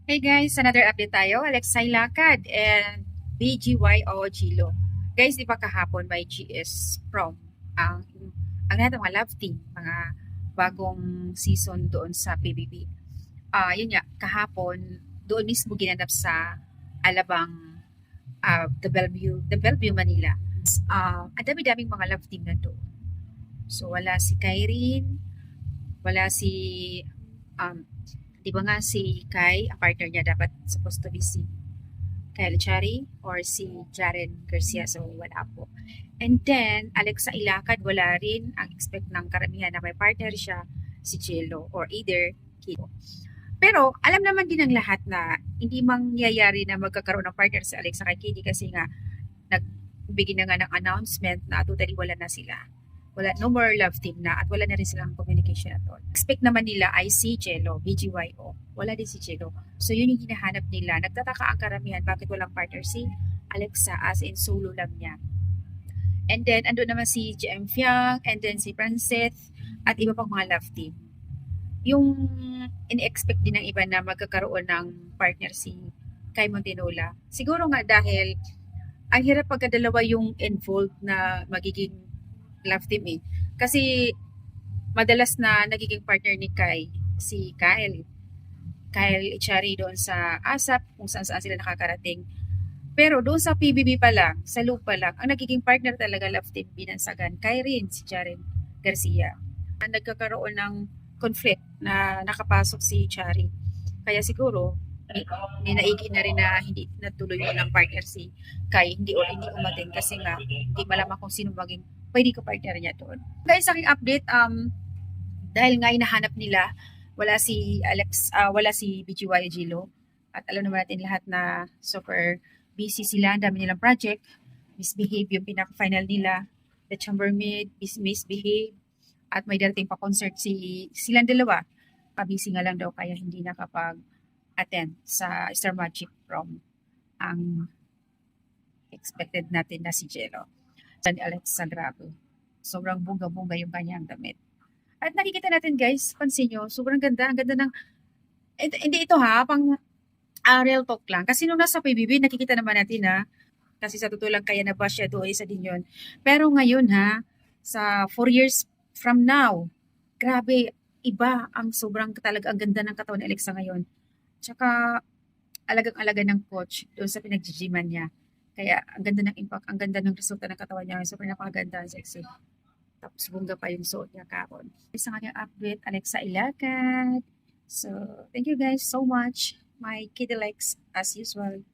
Hey guys, another update tayo. Alexay Lakad and BGYO Gilo. Guys, di ba kahapon may GS Prom ang lahat ng mga love team, mga bagong season doon sa PBB. Yun nga, kahapon doon mismo ginanap sa Alabang, the Bellevue, Manila. Ang dami-daming mga love team na doon. So wala si Kyrene, wala si um, di ba nga si Kai, ang partner niya dapat supposed to be si Kyle Chari or si Jaren Garcia. So, wala po. And then, Alexa Ilacad, wala rin. Ang expect ng karamihan na may partner siya, si Jello or either Kiko. Pero, alam naman din ng lahat na hindi mangyayari na magkakaroon ng partner si Alexa kay Kitty kasi nga, nagbigay na nga ng announcement na totally wala na sila. Wala, no more love team na at wala na rin silang communication at all. Expect naman nila ay si Jello, BGYO. Wala din si Jello. So yun yung hinahanap nila. Nagtataka ang karamihan bakit walang partner si Alexa as in solo lang niya. And then ando naman si JM Fiang and then si Franceth at iba pang mga love team. Yung in-expect din ng iba na magkakaroon ng partner si Kai Montinola. Siguro nga dahil ang hirap pagka dalawa yung involved na magiging love team eh. Kasi madalas na nagiging partner ni Kai si Kyle. Kyle Echari doon sa ASAP kung saan saan sila nakakarating. Pero doon sa PBB pa lang, sa loop pa lang, ang nagiging partner talaga love team binansagan, Kyrene, si Jaren Garcia. Nagkakaroon ng conflict na nakapasok si Chari. Kaya siguro, ninaigi na rin na hindi natuloy mo ng partner si Kai, hindi umatin kasi nga hindi malaman kung sino maging pwede ko partner niya doon. Guys, aking update, dahil nga hinahanap nila, wala si BGY Gilo. At alam naman natin lahat na super busy sila, ang dami nilang project. Misbehave yung pinaka-final nila. The Chambermaid, Misbehave. At may darating pa concert silang dalawa. Busy nga lang daw kaya hindi nakapag-attend sa Star Magic Prom ang expected natin na si Jello. San Alexa, grabe. Sobrang bunga-bunga yung kanyang damit. At nakikita natin guys, pansin nyo, sobrang ganda. Ang ganda ng, hindi ito ha, pang real talk lang. Kasi nung nasa PBB, nakikita naman natin ha, kasi sa totoo lang kaya na-bash siya doon, isa din yun. Pero ngayon ha, sa 4 years from now, grabe, iba ang sobrang talaga, ang ganda ng katawan ni Alexa ngayon. Tsaka, alagang-alaga ng coach doon sa pinag-gyman niya. Kaya, ang ganda ng impact, ang ganda ng resulta ng katawan niya. Sobrang napakaganda, sexy. Tapos bongga pa yung suot niya kahapon. Isa kanyang update, Alexa Ilacad. So, thank you guys so much. My kiddy likes as usual.